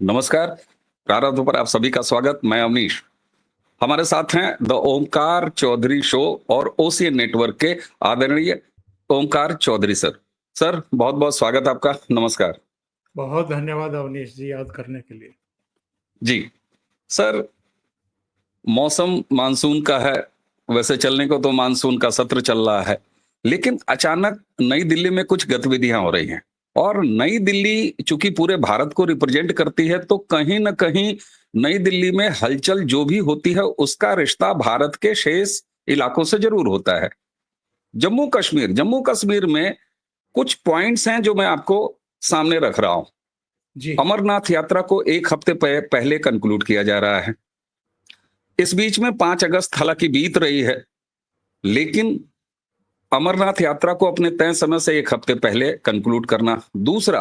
नमस्कार। प्रारंभ पर आप सभी का स्वागत। मैं अवनीश। हमारे साथ हैं द ओमकार चौधरी शो और ओसीएन नेटवर्क के आदरणीय ओमकार चौधरी सर। सर, बहुत बहुत स्वागत आपका। नमस्कार। बहुत धन्यवाद अवनीश जी, याद करने के लिए। जी सर, मौसम मानसून का है। वैसे चलने को तो मानसून का सत्र चल रहा है, लेकिन अचानक नई दिल्ली में कुछ गतिविधियां हो रही हैं। और नई दिल्ली चूंकि पूरे भारत को रिप्रेजेंट करती है, तो कहीं ना कहीं नई दिल्ली में हलचल जो भी होती है उसका रिश्ता भारत के शेष इलाकों से जरूर होता है। जम्मू कश्मीर में कुछ पॉइंट्स हैं जो मैं आपको सामने रख रहा हूं। जी। अमरनाथ यात्रा को एक हफ्ते पहले कंक्लूड किया जा रहा है। इस बीच में 5 अगस्त हालांकि बीत रही है, लेकिन अमरनाथ यात्रा को अपने तय समय से एक हफ्ते पहले कंक्लूड करना। दूसरा,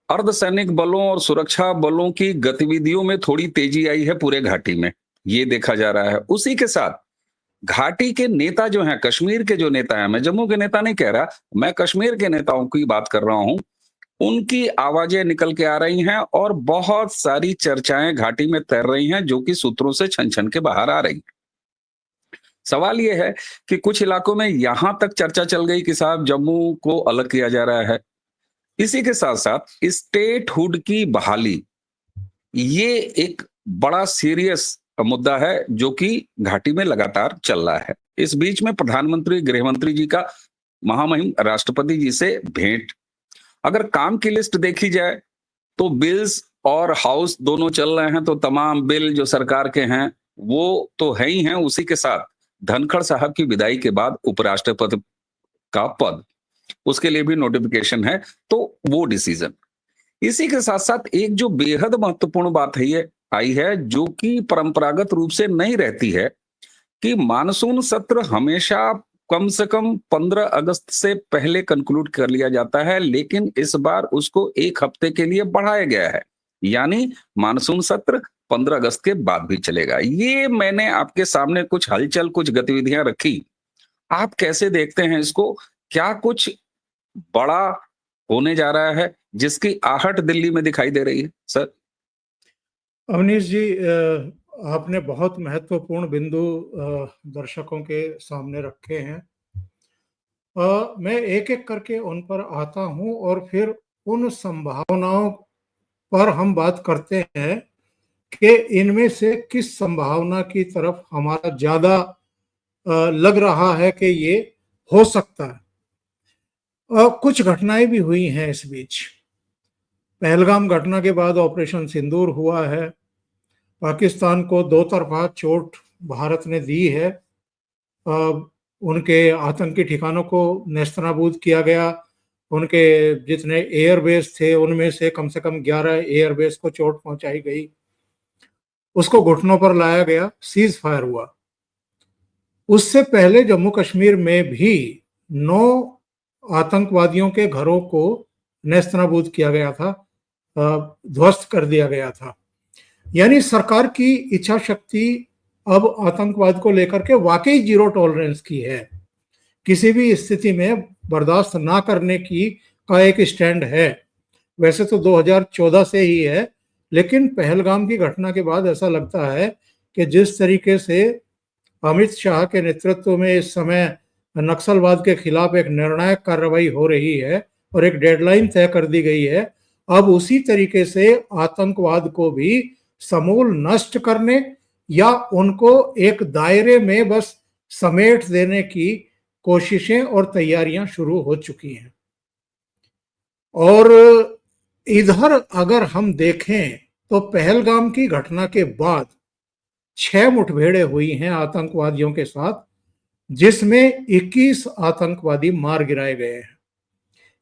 अर्धसैनिक बलों और सुरक्षा बलों की गतिविधियों में थोड़ी तेजी आई है पूरे घाटी में, ये देखा जा रहा है। उसी के साथ घाटी के नेता जो हैं, कश्मीर के जो नेता हैं, मैं जम्मू के नेता नहीं कह रहा, मैं कश्मीर के नेताओं की बात कर रहा हूं, उनकी आवाजें निकल के आ रही हैं और बहुत सारी चर्चाएं घाटी में तैर रही हैं जो कि सूत्रों से छन छन के बाहर आ रही हैं। सवाल यह है कि कुछ इलाकों में यहां तक चर्चा चल गई कि साहब जम्मू को अलग किया जा रहा है। इसी के साथ साथ स्टेटहुड की बहाली, ये एक बड़ा सीरियस मुद्दा है जो कि घाटी में लगातार चल रहा है। इस बीच में प्रधानमंत्री गृह मंत्री जी का महामहिम राष्ट्रपति जी से भेंट। अगर काम की लिस्ट देखी जाए तो बिल्स और हाउस दोनों चल रहे हैं, तो तमाम बिल जो सरकार के हैं वो तो है ही हैं। उसी के साथ धनखड़ साहब की विदाई के बाद उपराष्ट्रपति का पद, उसके लिए भी नोटिफिकेशन है, तो वो डिसीजन। इसी के साथ साथ एक जो बेहद महत्वपूर्ण बात है ये आई है, जो कि परंपरागत रूप से नहीं रहती है, कि मानसून सत्र हमेशा कम से कम 15 अगस्त से पहले कंक्लूड कर लिया जाता है, लेकिन इस बार उसको एक हफ्ते के लिए बढ़ाया गया है। यानी मानसून सत्र 15 अगस्त के बाद भी चलेगा। ये मैंने आपके सामने कुछ हलचल, कुछ गतिविधियां रखी। आप कैसे देखते हैं इसको? क्या कुछ बड़ा होने जा रहा है जिसकी आहट दिल्ली में दिखाई दे रही है सर? अवनीश जी, आपने बहुत महत्वपूर्ण बिंदु दर्शकों के सामने रखे हैं। मैं एक एक करके उन पर आता हूं और फिर उन संभावनाओं पर हम बात करते हैं कि इनमें से किस संभावना की तरफ हमारा ज्यादा लग रहा है कि ये हो सकता है। कुछ घटनाएं भी हुई हैं इस बीच। पहलगाम घटना के बाद ऑपरेशन सिंदूर हुआ है। पाकिस्तान को दो तरफा चोट भारत ने दी है। उनके आतंकी ठिकानों को नेस्तनाबूद किया गया। उनके जितने एयरबेस थे उनमें से कम 11 एयरबेस को चोट पहुंचाई गई। उसको घुटनों पर लाया गया, सीज फायर हुआ। उससे पहले जम्मू कश्मीर में भी 9 आतंकवादियों के घरों को नेस्तनाबूद किया गया था, ध्वस्त कर दिया गया था। यानी सरकार की इच्छा शक्ति अब आतंकवाद को लेकर के वाकई जीरो टॉलरेंस की है। किसी भी स्थिति में बर्दाश्त ना करने की का एक स्टैंड है। वैसे तो 2014 से ही है, लेकिन पहलगाम की घटना के बाद ऐसा लगता है कि जिस तरीके से अमित शाह के नेतृत्व में इस समय नक्सलवाद के खिलाफ एक निर्णायक कार्रवाई हो रही है और एक डेडलाइन तय कर दी गई है, अब उसी तरीके से आतंकवाद को भी समूल नष्ट करने या उनको एक दायरे में बस समेट देने की कोशिशें और तैयारियां शुरू हो चुकी हैं। और इधर अगर हम देखें तो पहलगाम की घटना के बाद 6 मुठभेड़ें हुई हैं आतंकवादियों के साथ, जिसमें 21 आतंकवादी मार गिराए गए हैं।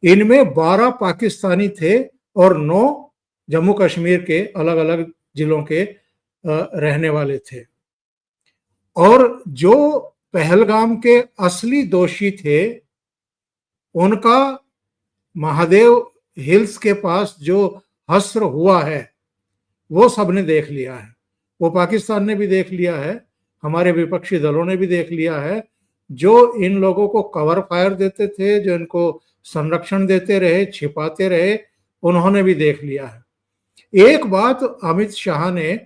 इनमें 12 पाकिस्तानी थे और 9 जम्मू कश्मीर के अलग अलग जिलों के रहने वाले थे। और जो पहलगाम के असली दोषी थे, उनका महादेव हिल्स के पास जो हश्र हुआ है वो सबने देख लिया है। वो पाकिस्तान ने भी देख लिया है, हमारे विपक्षी दलों ने भी देख लिया है। जो इन लोगों को कवर फायर देते थे, जो इनको संरक्षण देते रहे, छिपाते रहे, उन्होंने भी देख लिया है। एक बात अमित शाह ने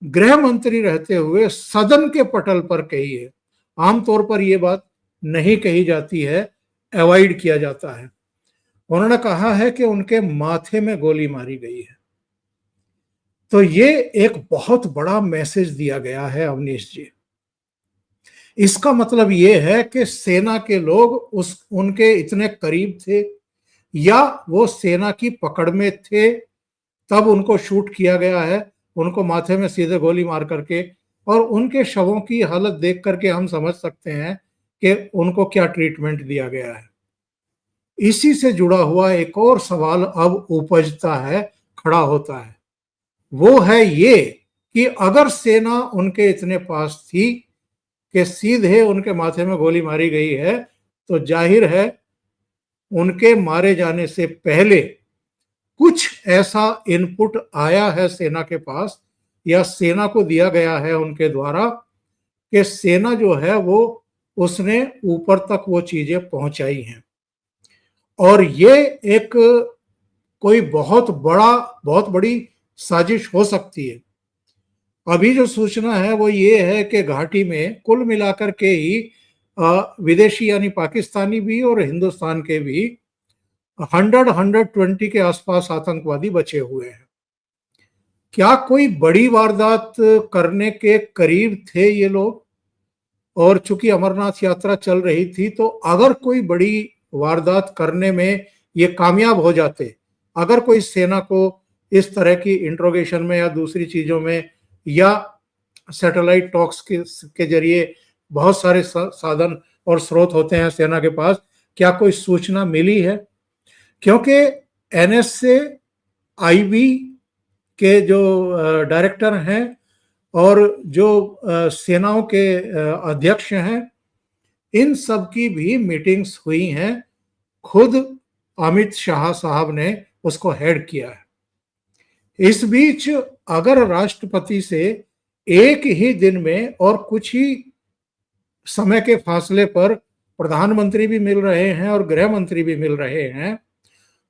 गृह मंत्री रहते हुए सदन के पटल पर कही है। आमतौर पर यह बात नहीं कही जाती है, अवॉइड किया जाता है। उन्होंने कहा है कि उनके माथे में गोली मारी गई है। तो ये एक बहुत बड़ा मैसेज दिया गया है अवनीश जी। इसका मतलब ये है कि सेना के लोग उनके इतने करीब थे, या वो सेना की पकड़ में थे, तब उनको शूट किया गया है, उनको माथे में सीधे गोली मार करके। और उनके शवों की हालत देख करके हम समझ सकते हैं कि उनको क्या ट्रीटमेंट दिया गया है। इसी से जुड़ा हुआ एक और सवाल अब उपजता है, खड़ा होता है। वो है ये कि अगर सेना उनके इतने पास थी कि सीधे उनके माथे में गोली मारी गई है, तो जाहिर है उनके मारे जाने से पहले कुछ ऐसा इनपुट आया है सेना के पास, या सेना को दिया गया है उनके द्वारा, कि सेना जो है वो उसने ऊपर तक वो चीजें पहुंचाई हैं। और ये एक कोई बहुत बड़ी साजिश हो सकती है। अभी जो सूचना है वो ये है कि घाटी में कुल मिलाकर के ही विदेशी यानी पाकिस्तानी भी और हिंदुस्तान के भी 120 के आसपास आतंकवादी बचे हुए हैं। क्या कोई बड़ी वारदात करने के करीब थे ये लोग? और चूंकि अमरनाथ यात्रा चल रही थी, तो अगर कोई बड़ी वारदात करने में ये कामयाब हो जाते, अगर कोई सेना को इस तरह की इंट्रोगेशन में या दूसरी चीजों में या सैटेलाइट टॉक्स के जरिए, बहुत सारे साधन और स्रोत होते हैं सेना के पास, क्या कोई सूचना मिली है? क्योंकि NSA-IB के जो डायरेक्टर हैं और जो सेनाओं के अध्यक्ष हैं, इन सब की भी मीटिंग्स हुई हैं। खुद अमित शाह साहब ने उसको हेड किया है। इस बीच अगर राष्ट्रपति से एक ही दिन में और कुछ ही समय के फासले पर प्रधानमंत्री भी मिल रहे हैं और गृह मंत्री भी मिल रहे हैं,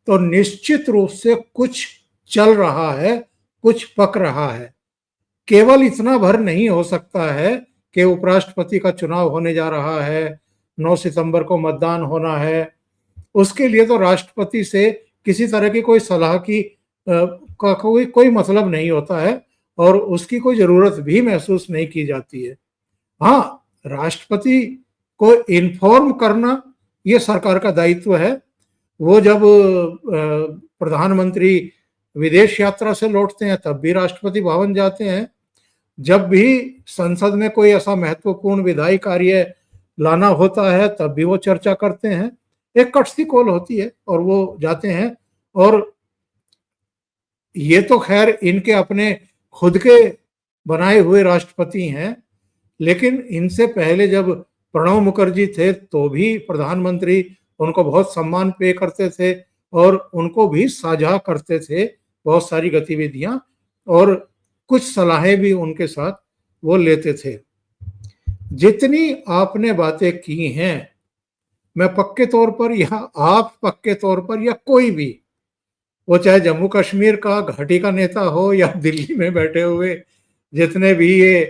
तो निश्चित रूप से कुछ चल रहा है, कुछ पक रहा है। केवल इतना भर नहीं हो सकता है कि उपराष्ट्रपति का चुनाव होने जा रहा है, 9 सितंबर को मतदान होना है, उसके लिए तो राष्ट्रपति से किसी तरह की कोई सलाह की का कोई मतलब नहीं होता है, और उसकी कोई जरूरत भी महसूस नहीं की जाती है। हाँ, राष्ट्रपति को इन्फॉर्म करना ये सरकार का दायित्व है। वो जब प्रधानमंत्री विदेश यात्रा से लौटते हैं तब भी राष्ट्रपति भवन जाते हैं। जब भी संसद में कोई ऐसा महत्वपूर्ण विधायी कार्य लाना होता है तब भी वो चर्चा करते हैं। एक कट्सी कॉल होती है और वो जाते हैं। और ये तो खैर इनके अपने खुद के बनाए हुए राष्ट्रपति हैं, लेकिन इनसे पहले जब प्रणब मुखर्जी थे तो भी प्रधानमंत्री उनको बहुत सम्मान पे करते थे और उनको भी साझा करते थे बहुत सारी गतिविधियां, और कुछ सलाहें भी उनके साथ वो लेते थे। जितनी आपने बातें की हैं, मैं पक्के तौर पर, या आप पक्के तौर पर, या कोई भी, वो चाहे जम्मू कश्मीर का घाटी का नेता हो या दिल्ली में बैठे हुए जितने भी ये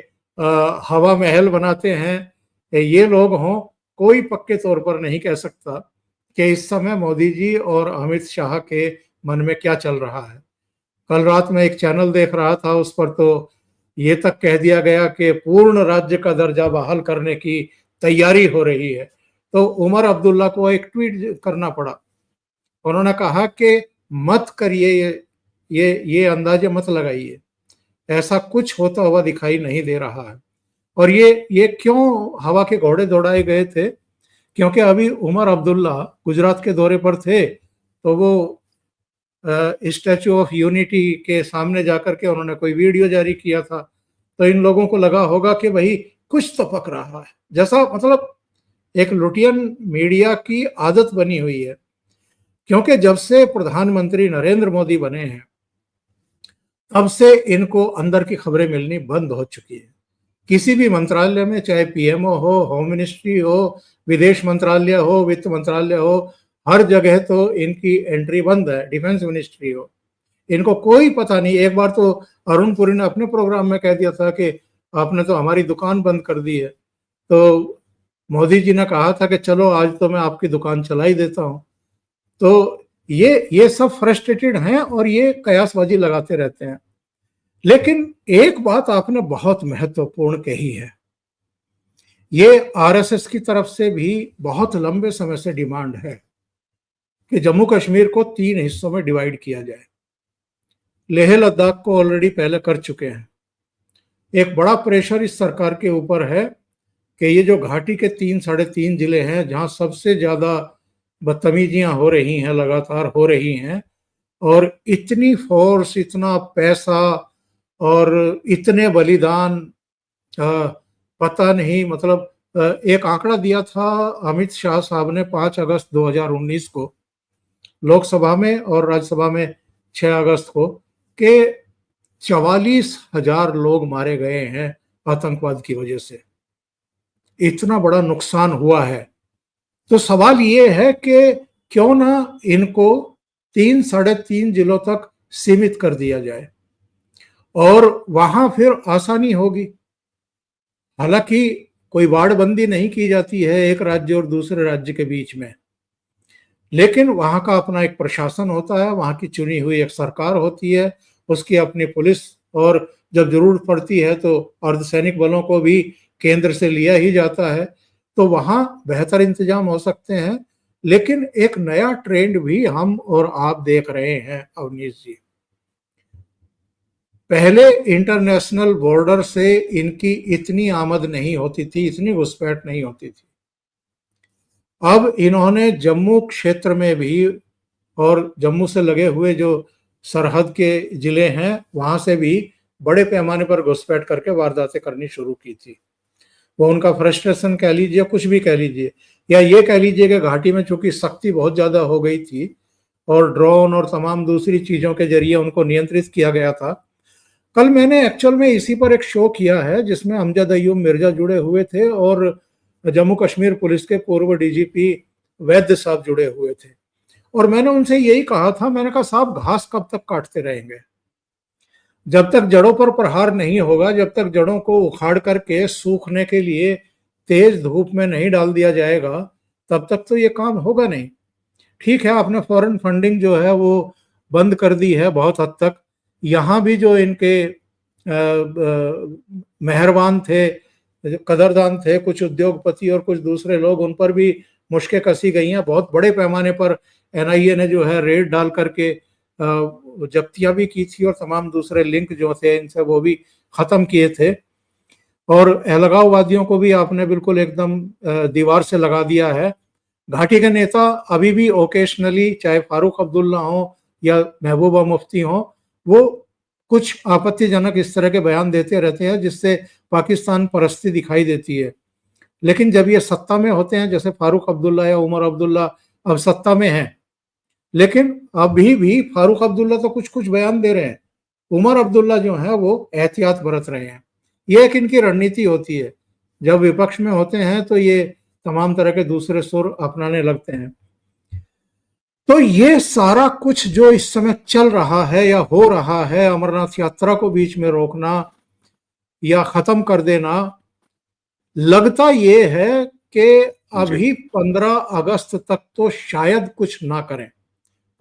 हवा महल बनाते हैं ये लोग हों, कोई पक्के तौर पर नहीं कह सकता कि इस समय मोदी जी और अमित शाह के मन में क्या चल रहा है। कल रात में एक चैनल देख रहा था, उस पर तो ये तक कह दिया गया कि पूर्ण राज्य का दर्जा बहाल करने की तैयारी हो रही है। तो उमर अब्दुल्ला को एक ट्वीट करना पड़ा। उन्होंने कहा कि मत करिए, ये अंदाजे मत लगाइए, ऐसा कुछ होता हुआ दिखाई नहीं दे रहा है। और ये क्यों हवा के घोड़े दौड़ाए गए थे? क्योंकि अभी उमर अब्दुल्ला गुजरात के दौरे पर थे, तो वो स्टैचू ऑफ यूनिटी के सामने जाकर के उन्होंने कोई वीडियो जारी किया था। तो इन लोगों को लगा होगा कि भाई कुछ तो पक रहा है, जैसा मतलब एक लुटियन मीडिया की आदत बनी हुई है। क्योंकि जब से प्रधानमंत्री नरेंद्र मोदी बने हैं तब से इनको अंदर की खबरें मिलनी बंद हो चुकी है। किसी भी मंत्रालय में, चाहे पीएमओ हो, होम मिनिस्ट्री हो, विदेश मंत्रालय हो, वित्त मंत्रालय हो, हर जगह तो इनकी एंट्री बंद है। डिफेंस मिनिस्ट्री हो, इनको कोई पता नहीं। एक बार तो अरुण पुरी ने अपने प्रोग्राम में कह दिया था कि आपने तो हमारी दुकान बंद कर दी है। तो मोदी जी ने कहा था कि चलो आज तो मैं आपकी दुकान चला ही देता हूं। तो ये सब फ्रस्ट्रेटेड हैं और ये कयासबाजी लगाते रहते हैं। लेकिन एक बात आपने बहुत महत्वपूर्ण कही है, ये आरएसएस की तरफ से भी बहुत लंबे समय से डिमांड है कि जम्मू कश्मीर को 3 हिस्सों में डिवाइड किया जाए। लेह लद्दाख को ऑलरेडी पहले कर चुके हैं। एक बड़ा प्रेशर इस सरकार के ऊपर है कि ये जो घाटी के 3 साढ़े 3 जिले हैं जहां सबसे ज्यादा बदतमीजियां हो रही हैं, लगातार हो रही हैं, और इतनी फोर्स, इतना पैसा और इतने बलिदान, पता नहीं, मतलब एक आंकड़ा दिया था अमित शाह साहब ने 5 अगस्त 2019 को लोकसभा में और राज्यसभा में 6 अगस्त को, कि 44,000 लोग मारे गए हैं आतंकवाद की वजह से। इतना बड़ा नुकसान हुआ है। तो सवाल ये है कि क्यों ना इनको 3 साढ़े 3 जिलों तक सीमित कर दिया जाए और वहां फिर आसानी होगी। हालांकि कोई वार्डबंदी नहीं की जाती है एक राज्य और दूसरे राज्य के बीच में, लेकिन वहां का अपना एक प्रशासन होता है, वहां की चुनी हुई एक सरकार होती है, उसकी अपनी पुलिस, और जब जरूरत पड़ती है तो अर्धसैनिक बलों को भी केंद्र से लिया ही जाता है। तो वहां बेहतर इंतजाम हो सकते हैं। लेकिन एक नया ट्रेंड भी हम और आप देख रहे हैं अवनीश जी। पहले इंटरनेशनल बॉर्डर से इनकी इतनी आमद नहीं होती थी, इतनी घुसपैठ नहीं होती थी। अब इन्होंने जम्मू क्षेत्र में भी और जम्मू से लगे हुए जो सरहद के जिले हैं वहां से भी बड़े पैमाने पर घुसपैठ करके वारदातें करनी शुरू की थी। वो उनका फ्रस्ट्रेशन कह लीजिए, कुछ भी कह लीजिए, या ये कह लीजिए कि घाटी में चूंकि सख्ती बहुत ज्यादा हो गई थी और ड्रोन और तमाम दूसरी चीजों के जरिए उनको नियंत्रित किया गया था। कल मैंने एक्चुअल में इसी पर एक शो किया है जिसमें अमजद अय्यूब मिर्जा जुड़े हुए थे और जम्मू कश्मीर पुलिस के पूर्व डीजीपी वैद्य साहब जुड़े हुए थे। और मैंने उनसे यही कहा था, मैंने कहा साहब घास कब तक काटते रहेंगे? जब तक जड़ों पर प्रहार नहीं होगा, जब तक जड़ों को उखाड़ करके सूखने के लिए तेज धूप में नहीं डाल दिया जाएगा, तब तक तो ये काम होगा नहीं। ठीक है, आपने फॉरेन फंडिंग जो है वो बंद कर दी है बहुत हद तक। यहाँ भी जो इनके मेहरबान थे, कदरदान थे, कुछ उद्योगपति और कुछ दूसरे लोग, उन पर भी मुश्कें कसी गई हैं। बहुत बड़े पैमाने पर एनआईए ने जो है रेड डाल करके जब्तियां भी की थी और तमाम दूसरे लिंक जो थे इनसे वो भी खत्म किए थे। और अलगाववादियों को भी आपने बिल्कुल एकदम दीवार से लगा दिया है। घाटी के नेता अभी भी ओकेशनली, चाहे फारूक अब्दुल्ला हो या महबूबा मुफ्ती हो, वो कुछ आपत्तिजनक इस तरह के बयान देते रहते हैं जिससे पाकिस्तान परस्ती दिखाई देती है। लेकिन जब ये सत्ता में होते हैं, जैसे फारूक अब्दुल्ला या उमर अब्दुल्ला अब सत्ता में हैं, लेकिन अभी भी फारूक अब्दुल्ला तो कुछ कुछ बयान दे रहे हैं, उमर अब्दुल्ला जो है वो एहतियात बरत रहे हैं। ये एक इनकी रणनीति होती है। जब विपक्ष में होते हैं तो ये तमाम तरह के दूसरे सुर अपनाने लगते हैं। तो ये सारा कुछ जो इस समय चल रहा है या हो रहा है, अमरनाथ यात्रा को बीच में रोकना या खत्म कर देना, लगता ये है कि अभी 15 अगस्त तक तो शायद कुछ ना करें।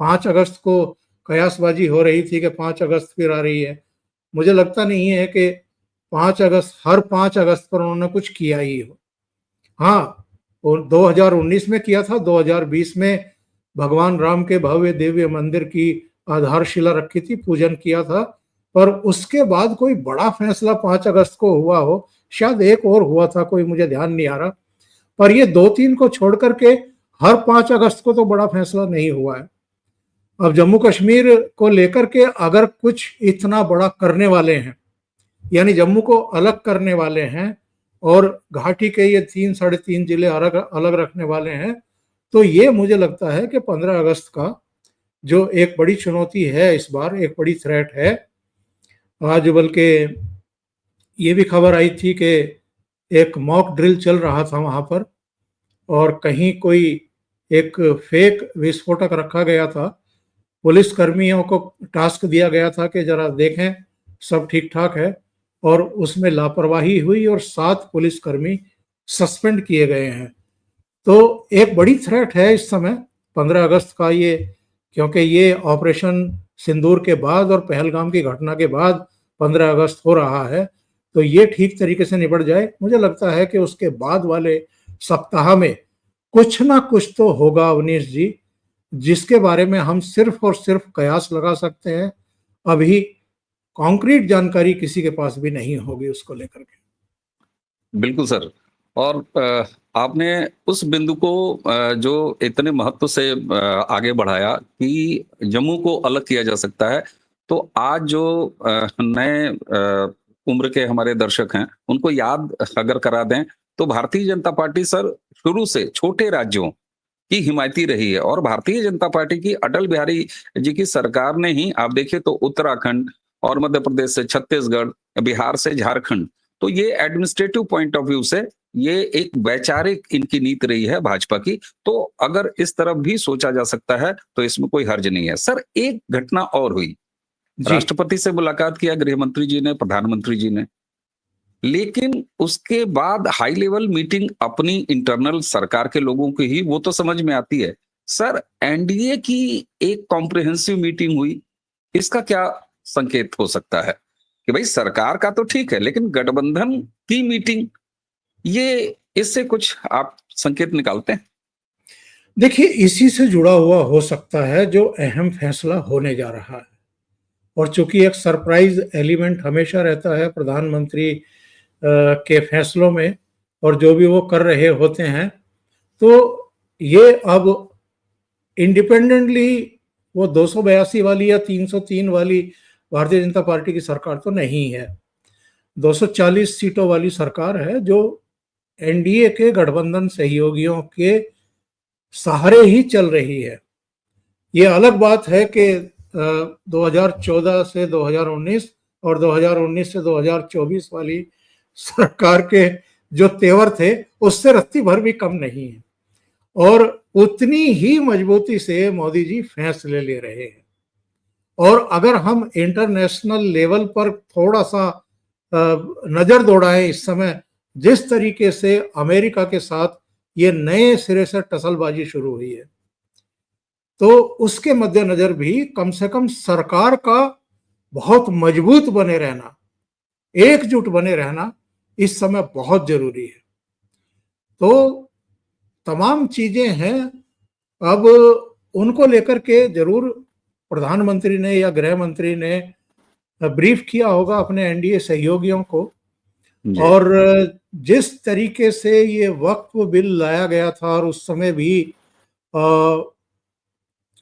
5 अगस्त को कयासबाजी हो रही थी कि 5 अगस्त फिर आ रही है। मुझे लगता नहीं है कि 5 अगस्त, हर 5 अगस्त पर उन्होंने कुछ किया ही हो। हाँ, 2019 में किया था, 2020 में भगवान राम के भव्य दिव्य मंदिर की आधारशिला रखी थी, पूजन किया था, पर उसके बाद कोई बड़ा फैसला 5 अगस्त को हुआ हो, शायद एक और हुआ था, कोई मुझे ध्यान नहीं आ रहा, पर ये 2-3 को छोड़ करके हर 5 अगस्त को तो बड़ा फैसला नहीं हुआ है। अब जम्मू कश्मीर को लेकर के अगर कुछ इतना बड़ा करने वाले हैं, यानी जम्मू को अलग करने वाले हैं और घाटी के ये 3 साढ़े 3 जिले अलग अलग रखने वाले हैं, तो ये मुझे लगता है कि 15 अगस्त का जो एक बड़ी चुनौती है, इस बार एक बड़ी थ्रेट है। आज बल्कि ये भी खबर आई थी कि एक मॉक ड्रिल चल रहा था वहां पर और कहीं कोई एक फेक विस्फोटक रखा गया था पुलिस कर्मियों को टास्क दिया गया था कि जरा देखें सब ठीक ठाक है, और उसमें लापरवाही हुई और 7 पुलिसकर्मी सस्पेंड किए गए हैं। तो एक बड़ी थ्रेट है इस समय 15 अगस्त का ये, क्योंकि ये ऑपरेशन सिंदूर के बाद और पहलगाम की घटना के बाद 15 अगस्त हो रहा है। तो ये ठीक तरीके से निपट जाए, मुझे लगता है कि उसके बाद वाले सप्ताह में कुछ ना कुछ तो होगा अवनीश जी, जिसके बारे में हम सिर्फ और सिर्फ कयास लगा सकते हैं। अभी कॉन्क्रीट जानकारी किसी के पास भी नहीं होगी उसको लेकर के। बिल्कुल सर। और आपने उस बिंदु को जो इतने महत्व से आगे बढ़ाया कि जम्मू को अलग किया जा सकता है। तो आज जो नए उम्र के हमारे दर्शक हैं, उनको याद अगर करा दें, तो भारतीय जनता पार्टी सर शुरू से छोटे राज्यों की हिमायती रही है, और भारतीय जनता पार्टी की अटल बिहारी जी की सरकार ने ही, आप देखिए तो उत्तराखंड और मध्य प्रदेश से छत्तीसगढ़, बिहार से झारखंड, तो ये एडमिनिस्ट्रेटिव पॉइंट ऑफ व्यू से ये एक वैचारिक इनकी नीति रही है भाजपा की। तो अगर इस तरफ भी सोचा जा सकता है तो इसमें कोई हर्ज नहीं है। सर, एक घटना और हुई, जी। राष्ट्रपति से मुलाकात किया गृह मंत्री जी ने, प्रधानमंत्री जी ने, लेकिन उसके बाद हाई लेवल मीटिंग अपनी इंटरनल सरकार के लोगों की ही, वो तो समझ में आती है। सर, एनडीए की एक कॉम्प्रिहेंसिव मीटिंग हुई, इसका क्या संकेत हो सकता है कि भाई सरकार का तो ठीक है, लेकिन गठबंधन की मीटिंग, ये इससे कुछ आप संकेत निकालते हैं? देखिए, इसी से जुड़ा हुआ हो सकता है जो अहम फैसला होने जा रहा है, और चूंकि एक सरप्राइज एलिमेंट हमेशा रहता है प्रधानमंत्री के फैसलों में, और जो भी वो कर रहे होते हैं, तो ये अब इंडिपेंडेंटली वो 282 वाली या 303 वाली भारतीय जनता पार्टी की सरकार तो नहीं है। 240 सीटों वाली सरकार है, जो एनडीए के गठबंधन सहयोगियों के सहारे ही चल रही है। ये अलग बात है कि 2014 से 2019 और 2019 से 2024 वाली सरकार के जो तेवर थे, उससे रत्ती भर भी कम नहीं है, और उतनी ही मजबूती से मोदी जी फैसले ले रहे हैं। और अगर हम इंटरनेशनल लेवल पर थोड़ा सा नजर दौड़ाएं इस समय, जिस तरीके से अमेरिका के साथ ये नए सिरे से टसलबाजी शुरू हुई है, तो उसके मद्देनजर भी कम से कम सरकार का बहुत मजबूत बने रहना, एकजुट बने रहना इस समय बहुत जरूरी है। तो तमाम चीजें हैं, अब उनको लेकर के जरूर प्रधानमंत्री ने या गृह मंत्री ने ब्रीफ किया होगा अपने एनडीए सहयोगियों को। जी। और जिस तरीके से ये वक्फ बिल लाया गया था, और उस समय भी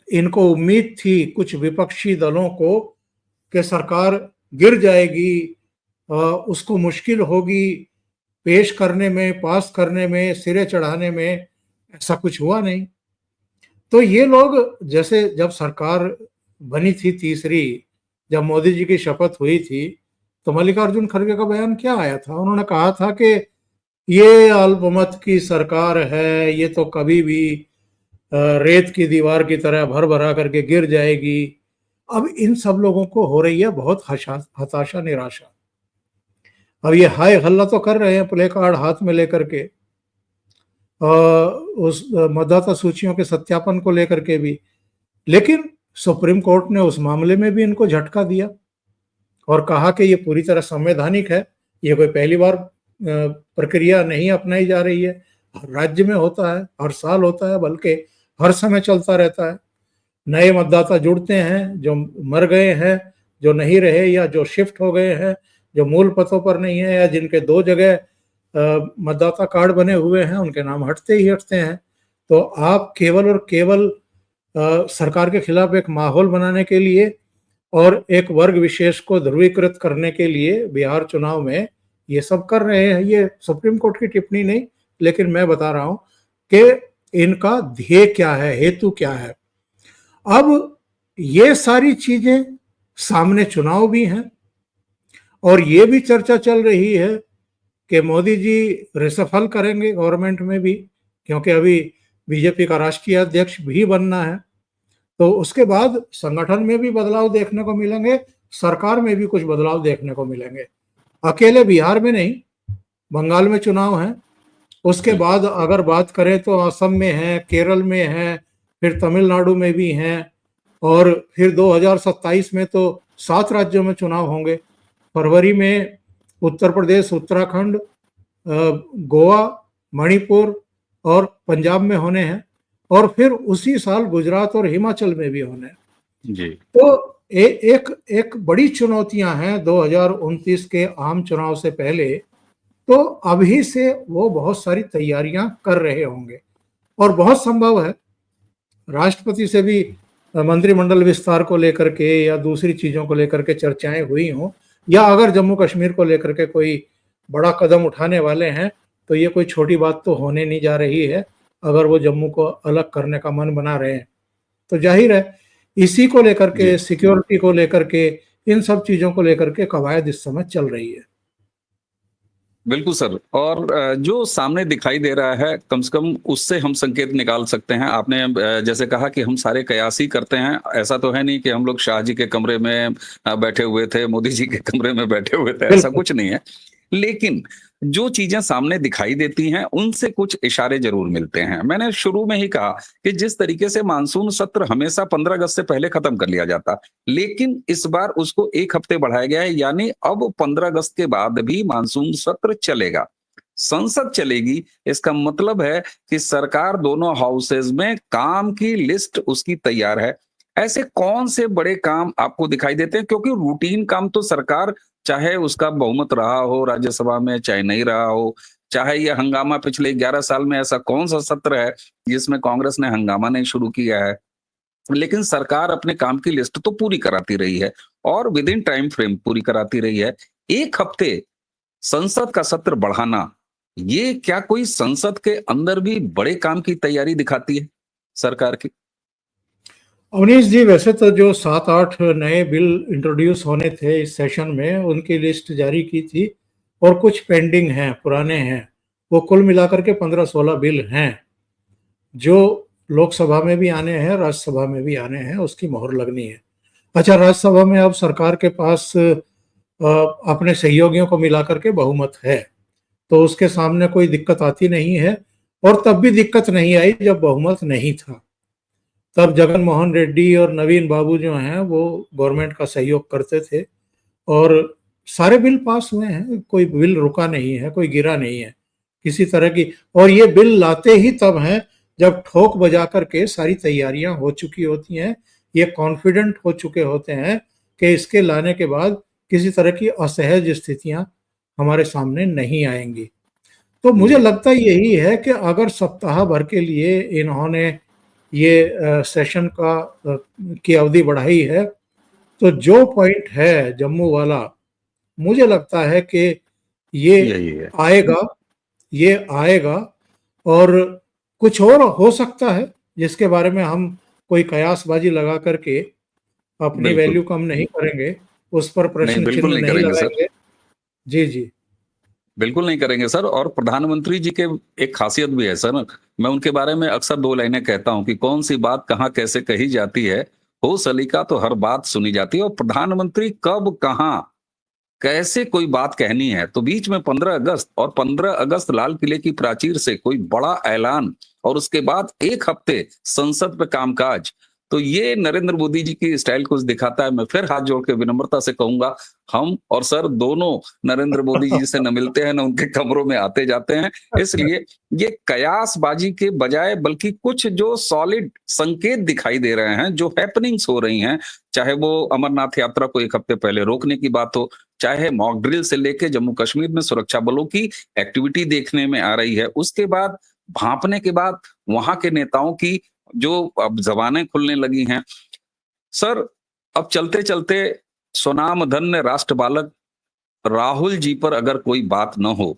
इनको उम्मीद थी कुछ विपक्षी दलों को कि सरकार गिर जाएगी, उसको मुश्किल होगी पेश करने में, पास करने में, सिरे चढ़ाने में, ऐसा कुछ हुआ नहीं। तो ये लोग, जैसे जब सरकार बनी थी तीसरी, जब मोदी जी की शपथ हुई थी, तो मल्लिकार्जुन खड़गे का बयान क्या आया था? उन्होंने कहा था कि ये अल्पमत की सरकार है, ये तो कभी भी रेत की दीवार की तरह भर भरा करके गिर जाएगी। अब इन सब लोगों को हो रही है बहुत हताशा, निराशा। अब ये हाय हल्ला तो कर रहे हैं प्ले कार्ड हाथ में लेकर के, उस मतदाता सूचियों के सत्यापन को लेकर के भी, लेकिन सुप्रीम कोर्ट ने उस मामले में भी इनको झटका दिया और कहा कि ये पूरी तरह संवैधानिक है, ये कोई पहली बार प्रक्रिया नहीं अपनाई जा रही है, हर राज्य में होता है, हर साल होता है, बल्कि हर समय चलता रहता है। नए मतदाता जुड़ते हैं, जो मर गए हैं, जो नहीं रहे, या जो शिफ्ट हो गए हैं, जो मूल पतों पर नहीं है, या जिनके 2 जगह मतदाता कार्ड बने हुए हैं, उनके नाम हटते ही हटते हैं। तो आप केवल और केवल सरकार के खिलाफ एक माहौल बनाने के लिए और एक वर्ग विशेष को ध्रुवीकृत करने के लिए बिहार चुनाव में ये सब कर रहे हैं। ये सुप्रीम कोर्ट की टिप्पणी नहीं, लेकिन मैं बता रहा हूं कि इनका ध्येय क्या है, हेतु क्या है। अब ये सारी चीजें सामने, चुनाव भी हैं, और ये भी चर्चा चल रही है कि मोदी जी रिसफल करेंगे गवर्नमेंट में भी, क्योंकि अभी बीजेपी का राष्ट्रीय अध्यक्ष भी बनना है। तो उसके बाद संगठन में भी बदलाव देखने को मिलेंगे, सरकार में भी कुछ बदलाव देखने को मिलेंगे। अकेले बिहार में नहीं, बंगाल में चुनाव है, उसके बाद अगर बात करें तो असम में है, केरल में है, फिर तमिलनाडु में भी हैं, और फिर 2027 में तो 7 राज्यों में चुनाव होंगे। फरवरी में उत्तर प्रदेश, उत्तराखंड, गोवा, मणिपुर और पंजाब में होने हैं, और फिर उसी साल गुजरात और हिमाचल में भी होने हैं। जी। तो एक बड़ी चुनौतियां हैं 2029 के आम चुनाव से पहले। तो अभी से वो बहुत सारी तैयारियां कर रहे होंगे, और बहुत संभव है राष्ट्रपति से भी मंत्रिमंडल विस्तार को लेकर के या दूसरी चीजों को लेकर के चर्चाएं हुई हों, या अगर जम्मू कश्मीर को लेकर के कोई बड़ा कदम उठाने वाले हैं तो ये कोई छोटी बात तो होने नहीं जा रही है। अगर वो जम्मू को अलग करने का मन बना रहे हैं तो जाहिर है इसी को लेकर के, सिक्योरिटी को लेकर के, इन सब चीजों को लेकर के कवायद इस समय चल रही है। बिल्कुल सर। और जो सामने दिखाई दे रहा है, कम से कम उससे हम संकेत निकाल सकते हैं। आपने जैसे कहा कि हम सारे कयास ही करते हैं, ऐसा तो है नहीं कि हम लोग शाह जी के कमरे में बैठे हुए थे, मोदी जी के कमरे में बैठे हुए थे, ऐसा कुछ नहीं है। लेकिन जो चीजें सामने दिखाई देती हैं उनसे कुछ इशारे जरूर मिलते हैं। मैंने शुरू में ही कहा कि जिस तरीके से मानसून सत्र हमेशा 15 अगस्त से पहले खत्म कर लिया जाता, लेकिन इस बार उसको 1 हफ्ते बढ़ाया गया है, यानी अब 15 अगस्त के बाद भी मानसून सत्र चलेगा, संसद चलेगी। इसका मतलब है कि सरकार दोनों हाउसेज में काम की लिस्ट उसकी तैयार है। ऐसे कौन से बड़े काम आपको दिखाई देते हैं? क्योंकि रूटीन काम तो सरकार, चाहे उसका बहुमत रहा हो राज्यसभा में, चाहे नहीं रहा हो, चाहे ये हंगामा पिछले 11 साल में ऐसा कौन सा सत्र है जिसमें कांग्रेस ने हंगामा नहीं शुरू किया है, लेकिन सरकार अपने काम की लिस्ट तो पूरी कराती रही है और विद इन टाइम फ्रेम पूरी कराती रही है। 1 हफ्ते संसद का सत्र बढ़ाना, ये क्या कोई संसद के अंदर भी बड़े काम की तैयारी दिखाती है सरकार की? अवनीश जी, वैसे तो जो 7-8 नए बिल इंट्रोड्यूस होने थे इस सेशन में, उनकी लिस्ट जारी की थी, और कुछ पेंडिंग हैं, पुराने हैं। वो कुल मिलाकर के 15-16 बिल हैं जो लोकसभा में भी आने हैं, राज्यसभा में भी आने हैं, उसकी मोहर लगनी है। अच्छा, राज्यसभा में अब सरकार के पास अपने सहयोगियों को मिलाकर के बहुमत है, तो उसके सामने कोई दिक्कत आती नहीं है, और तब भी दिक्कत नहीं आई जब बहुमत नहीं था। तब जगन मोहन रेड्डी और नवीन बाबू जो हैं वो गवर्नमेंट का सहयोग करते थे, और सारे बिल पास हुए हैं, कोई बिल रुका नहीं है, कोई गिरा नहीं है किसी तरह की। और ये बिल लाते ही तब हैं जब ठोक बजा करके सारी तैयारियां हो चुकी होती हैं, ये कॉन्फिडेंट हो चुके होते हैं कि इसके लाने के बाद किसी तरह की असहज स्थितियां हमारे सामने नहीं आएंगी। तो मुझे लगता यही है कि अगर सप्ताह भर के लिए इन्होंने ये सेशन की अवधि बढ़ाई है, तो जो पॉइंट है जम्मू वाला, मुझे लगता है कि ये यही है। आएगा, ये आएगा। और कुछ और हो सकता है जिसके बारे में हम कोई कयासबाजी लगा करके अपनी वैल्यू कम नहीं करेंगे, उस पर नहीं, प्रश्न बिल्कुल चिन्ह नहीं नहीं करेंगे सर। लगाएंगे। जी जी। बिल्कुल नहीं करेंगे सर। और प्रधानमंत्री जी के एक खासियत भी है सर, मैं उनके बारे में अक्सर 2 लाइनें कहता हूं कि कौन सी बात कहां कैसे कही जाती है, हो सलीका तो हर बात सुनी जाती है। और प्रधानमंत्री कब कहां कैसे कोई बात कहनी है, तो बीच में 15 अगस्त और 15 अगस्त लाल किले की प्राचीर से कोई बड़ा ऐलान, और उसके बाद 1 हफ्ते संसद पे कामकाज, तो ये नरेंद्र मोदी जी की स्टाइल कुछ दिखाता है। मैं फिर हाथ जोड़ के विनम्रता से कहूंगा, हम और सर दोनों नरेंद्र मोदी जी से न मिलते हैं न उनके कमरों में आते जाते हैं। इसलिए ये कयासबाजी के बजाय बल्कि कुछ जो सॉलिड संकेत दिखाई दे रहे हैं, जो हैपनिंग्स हो रही हैं, चाहे वो अमरनाथ यात्रा को 1 हफ्ते पहले रोकने की बात हो, चाहे मॉक ड्रिल से लेके जम्मू कश्मीर में सुरक्षा बलों की एक्टिविटी देखने में आ रही है, उसके बाद भांपने के बाद वहां के नेताओं की जो अब जबानें खुलने लगी हैं। सर, अब चलते चलते स्वनाम धन्य राष्ट्र बालक राहुल जी पर अगर कोई बात न हो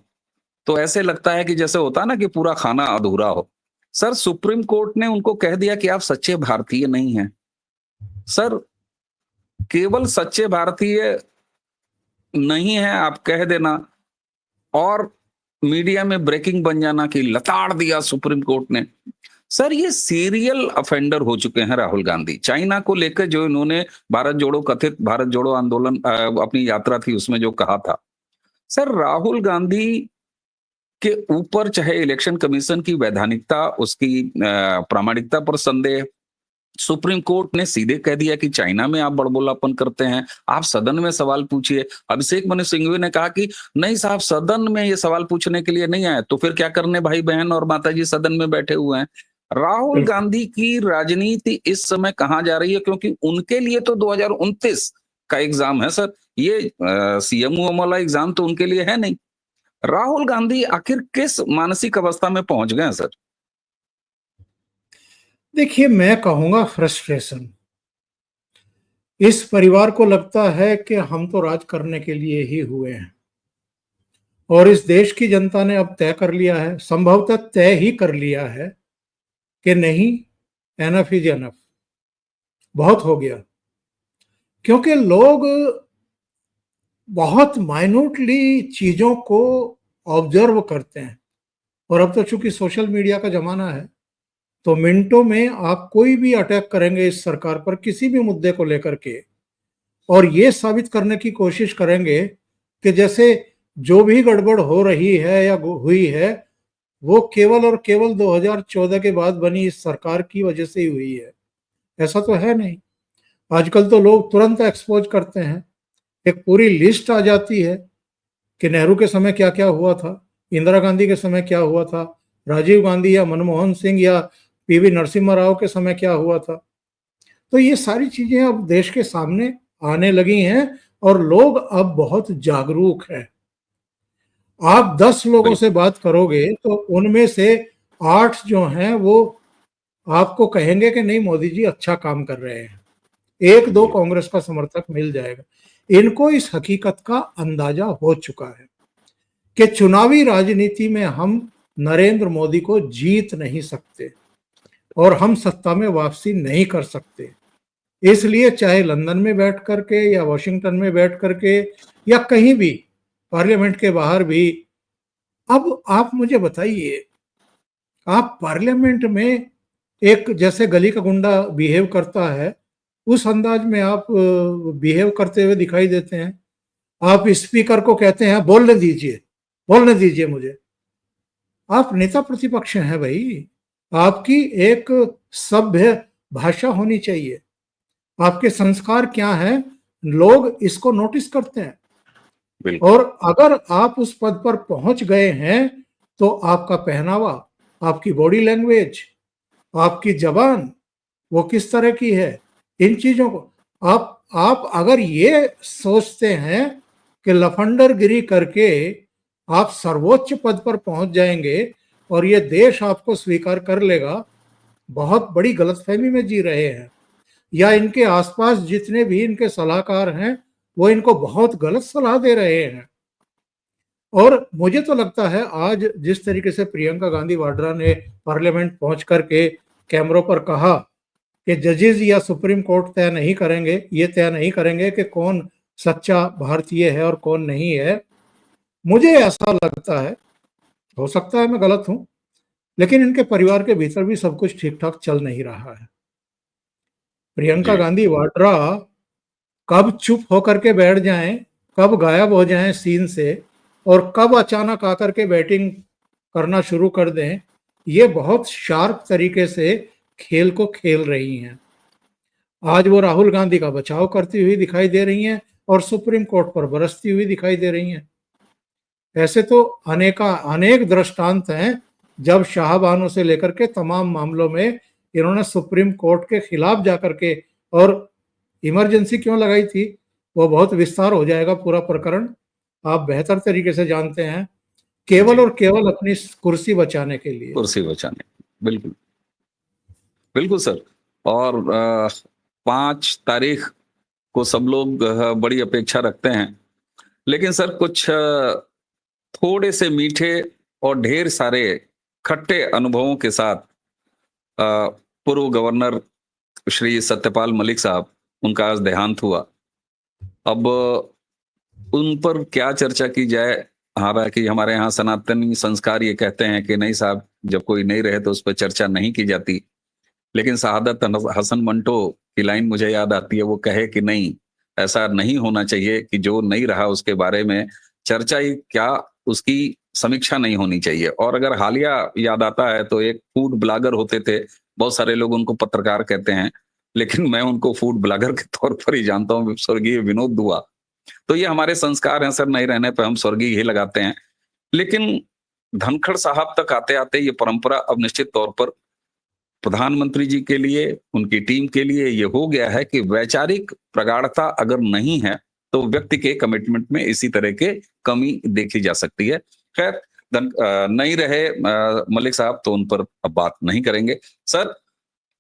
तो ऐसे लगता है कि जैसे होता है ना कि पूरा खाना अधूरा हो। सर, सुप्रीम कोर्ट ने उनको कह दिया कि आप सच्चे भारतीय नहीं हैं। सर, केवल सच्चे भारतीय नहीं है आप कह देना और मीडिया में ब्रेकिंग बन जाना कि लताड़ दिया सुप्रीम कोर्ट ने, सर ये सीरियल ऑफेंडर हो चुके हैं राहुल गांधी। चाइना को लेकर जो इन्होंने भारत जोड़ो कथित भारत जोड़ो आंदोलन अपनी यात्रा थी उसमें जो कहा था, सर राहुल गांधी के ऊपर चाहे इलेक्शन कमीशन की वैधानिकता, उसकी प्रामाणिकता पर संदेह, सुप्रीम कोर्ट ने सीधे कह दिया कि चाइना में आप बड़बोलापन करते हैं, आप सदन में सवाल पूछिए। अभिषेक मनु सिंघवी ने कहा कि नहीं साहब, सदन में ये सवाल पूछने के लिए नहीं आए, तो फिर क्या करने भाई बहन और माताजी सदन में बैठे हुए हैं। राहुल बिल्कुल। गांधी की राजनीति इस समय कहां जा रही है, क्योंकि उनके लिए तो 2029 का एग्जाम है सर, ये सीएम वाला एग्जाम तो उनके लिए है नहीं। राहुल गांधी आखिर किस मानसिक अवस्था में पहुंच गए हैं सर? देखिए, मैं कहूंगा फ्रस्ट्रेशन। इस परिवार को लगता है कि हम तो राज करने के लिए ही हुए हैं और इस देश की जनता ने अब तय कर लिया है, संभवतः तय ही कर लिया है कि नहीं, एनफ इज एनफ, बहुत हो गया। क्योंकि लोग बहुत माइन्यूटली चीजों को ऑब्जर्व करते हैं और अब तो चूंकि सोशल मीडिया का जमाना है, तो मिनटों में आप कोई भी अटैक करेंगे इस सरकार पर किसी भी मुद्दे को लेकर के, और ये साबित करने की कोशिश करेंगे कि जैसे जो भी गड़बड़ हो रही है या हुई है वो केवल और केवल 2014 के बाद बनी इस सरकार की वजह से ही हुई है। ऐसा तो है नहीं। आजकल तो लोग तुरंत एक्सपोज करते हैं, एक पूरी लिस्ट आ जाती है कि नेहरू के समय क्या क्या हुआ था, इंदिरा गांधी के समय क्या हुआ था, राजीव गांधी या मनमोहन सिंह या पीवी नरसिम्हा राव के समय क्या हुआ था। तो ये सारी चीजें अब देश के सामने आने लगी हैं और लोग अब बहुत जागरूक हैं। आप 10 लोगों से बात करोगे तो उनमें से 8 जो हैं वो आपको कहेंगे कि नहीं, मोदी जी अच्छा काम कर रहे हैं। 1-2 कांग्रेस का समर्थक मिल जाएगा। इनको इस हकीकत का अंदाजा हो चुका है कि चुनावी राजनीति में हम नरेंद्र मोदी को जीत नहीं सकते और हम सत्ता में वापसी नहीं कर सकते। इसलिए चाहे लंदन में बैठ करके या वॉशिंगटन में बैठ करके या कहीं भी पार्लियामेंट के बाहर भी, अब आप मुझे बताइए, आप पार्लियामेंट में एक जैसे गली का गुंडा बिहेव करता है उस अंदाज में आप बिहेव करते हुए दिखाई देते हैं। आप स्पीकर को कहते हैं बोलने दीजिए मुझे। आप नेता प्रतिपक्ष हैं भाई, आपकी एक सभ्य भाषा होनी चाहिए। आपके संस्कार क्या हैं, लोग इसको नोटिस करते हैं। और अगर आप उस पद पर पहुंच गए हैं तो आपका पहनावा, आपकी बॉडी लैंग्वेज, आपकी जबान वो किस तरह की है, इन चीजों को आप अगर ये सोचते हैं कि लफंडरगिरी करके आप सर्वोच्च पद पर पहुंच जाएंगे और ये देश आपको स्वीकार कर लेगा, बहुत बड़ी गलतफहमी में जी रहे हैं। या इनके आसपास जितने भी इनके सलाहकार हैं वो इनको बहुत गलत सलाह दे रहे हैं। और मुझे तो लगता है आज जिस तरीके से प्रियंका गांधी वाड्रा ने पार्लियामेंट पहुंच करके कैमरों पर कहा कि जजेस या सुप्रीम कोर्ट तय नहीं करेंगे, ये तय नहीं करेंगे कि कौन सच्चा भारतीय है और कौन नहीं है, मुझे ऐसा लगता है, हो सकता है मैं गलत हूं, लेकिन इनके परिवार के भीतर भी सब कुछ ठीक ठाक चल नहीं रहा है। प्रियंका गांधी वाड्रा कब चुप होकर के बैठ जाएं, कब गायब हो जाएं सीन से और कब अचानक आकर के बैटिंग करना शुरू कर दें, ये बहुत शार्प तरीके से खेल को खेल रही हैं। आज वो राहुल गांधी का बचाव करती हुई दिखाई दे रही हैं और सुप्रीम कोर्ट पर बरसती हुई दिखाई दे रही हैं। ऐसे तो अनेक दृष्टांत हैं जब शाहबानों से लेकर के तमाम मामलों में इन्होंने सुप्रीम कोर्ट के खिलाफ जाकर के, और इमरजेंसी क्यों लगाई थी वो बहुत विस्तार हो जाएगा पूरा प्रकरण, आप बेहतर तरीके से जानते हैं, केवल और केवल अपनी कुर्सी बचाने के लिए। कुर्सी बचाने, बिल्कुल बिल्कुल सर। और 5 तारीख को सब लोग बड़ी अपेक्षा रखते हैं, लेकिन सर कुछ थोड़े से मीठे और ढेर सारे खट्टे अनुभवों के साथ पूर्व गवर्नर श्री सत्यपाल मलिक साहब, उनका आज देहांत हुआ। अब उन पर क्या चर्चा की जाए, हालांकि हमारे यहाँ सनातनी संस्कार ये कहते हैं कि नहीं साहब, जब कोई नहीं रहे तो उस पर चर्चा नहीं की जाती। लेकिन शहादत हसन मंटो की लाइन मुझे याद आती है, वो कहे कि नहीं, ऐसा नहीं होना चाहिए कि जो नहीं रहा उसके बारे में चर्चा ही क्या, उसकी समीक्षा नहीं होनी चाहिए। और अगर हालिया याद आता है तो एक फूड ब्लॉगर होते थे, बहुत सारे लोग उनको पत्रकार कहते हैं, लेकिन मैं उनको फूड ब्लॉगर के तौर पर ही जानता हूँ, स्वर्गीय विनोद दुआ। तो ये हमारे संस्कार हैं सर, नहीं रहने पे हम स्वर्गीय ही लगाते हैं। लेकिन धनखड़ साहब तक आते-आते ये परंपरा अब निश्चित तौर पर प्रधानमंत्री जी के लिए, उनकी टीम के लिए ये हो गया है कि वैचारिक प्रगाढ़ता अगर नहीं है, तो व्यक्ति के कमिटमेंट में इसी तरह के कमी देखी जा सकती है। खैर, नहीं रहे मलिक साहब तो उन पर अब बात नहीं करेंगे। सर,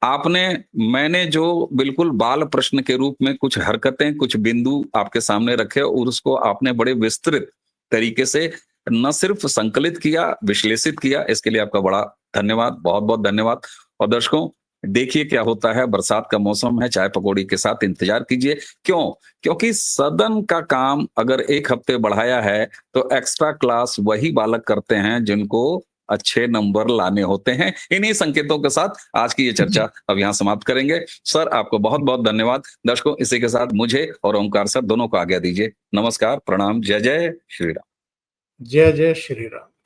आपने मैंने जो बिल्कुल बाल प्रश्न के रूप में कुछ हरकतें, कुछ बिंदु आपके सामने रखे और उसको आपने बड़े विस्तृत तरीके से न सिर्फ संकलित किया, विश्लेषित किया, इसके लिए आपका बड़ा धन्यवाद, बहुत-बहुत धन्यवाद। और दर्शकों, देखिए क्या होता है, बरसात का मौसम है, चाय पकौड़ी के साथ इंतजार कीजिए। क्यों? क्योंकि सदन का काम अगर 1 हफ्ते बढ़ाया है, तो एक्स्ट्रा क्लास वही बालक करते हैं जिनको अच्छे नंबर लाने होते हैं। इन्हीं संकेतों के साथ आज की ये चर्चा अब यहाँ समाप्त करेंगे। सर, आपको बहुत-बहुत धन्यवाद। दर्शकों, इसी के साथ मुझे और ओमकार सर दोनों को आज्ञा दीजिए। नमस्कार, प्रणाम, जय जय श्री राम। जय जय श्री राम।